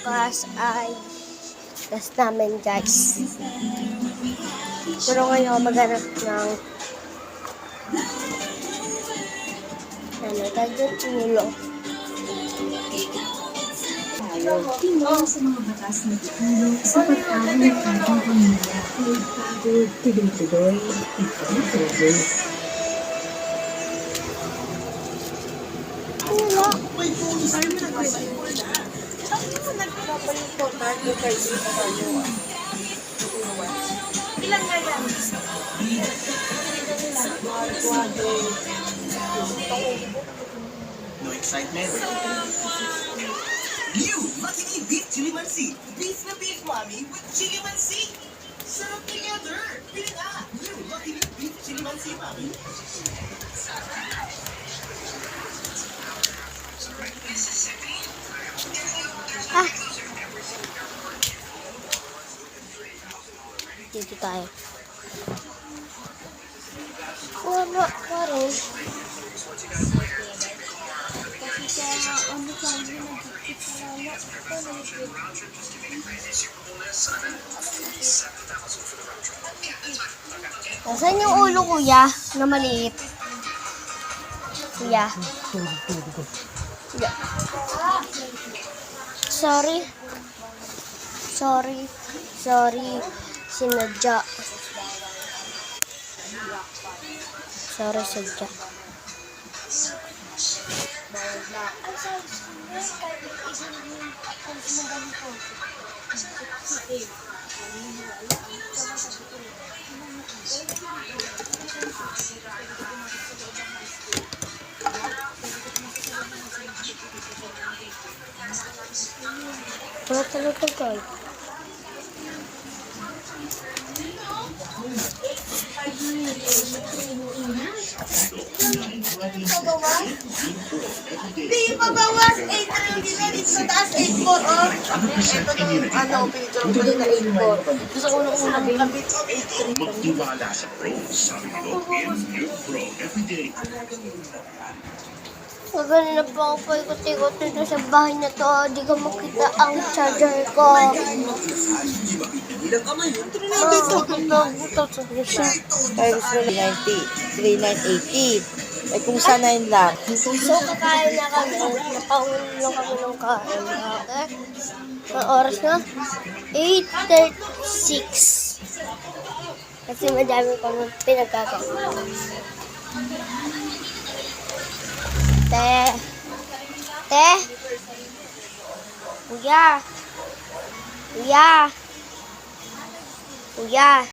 bukas ay test namin, guys. Pero ngayon maghanap ng dagdag ulo. Tingin sa mga batas na tutulong sa pag-aral ng ating pamilya. Pagod, tuloy-tuloy, ipag-tuloy. Wala. Ilan nga yan? No excitement? New Lucky Me Beef Chili Mansi. Beef na beef, mommy, with chili mansi. Sarap together. Pili na. New Lucky Me Beef Chili Mansi, mommy. Ah. Dito tayo. Wala pa rin. Nasaan yung ulo, kuya? Na maliit. Kuya. Kuya. Sorry. Sinadya. Sorry, sadya. Wala talaga kayo. Hindi pabawas 839 ito taas 84 oh. Ito nung picture ko yun na 84. Sa unang-unang kabit 83. Magtiwala sa Pro. Sabi ko, in Pro everyday. Magaling na po ako paikot-ikot dito sa bahay na to. Di ko makita ang charger ko. Ilang kamay yun? Buto sa siya. Times 390, 3980. Eh kung sana yun lang. So, kakain na kami. Napaulan lang kami ng kain. Okay? Ang oras na? 8:36. Kasi madami kami pinagkakain. Te. Kuya.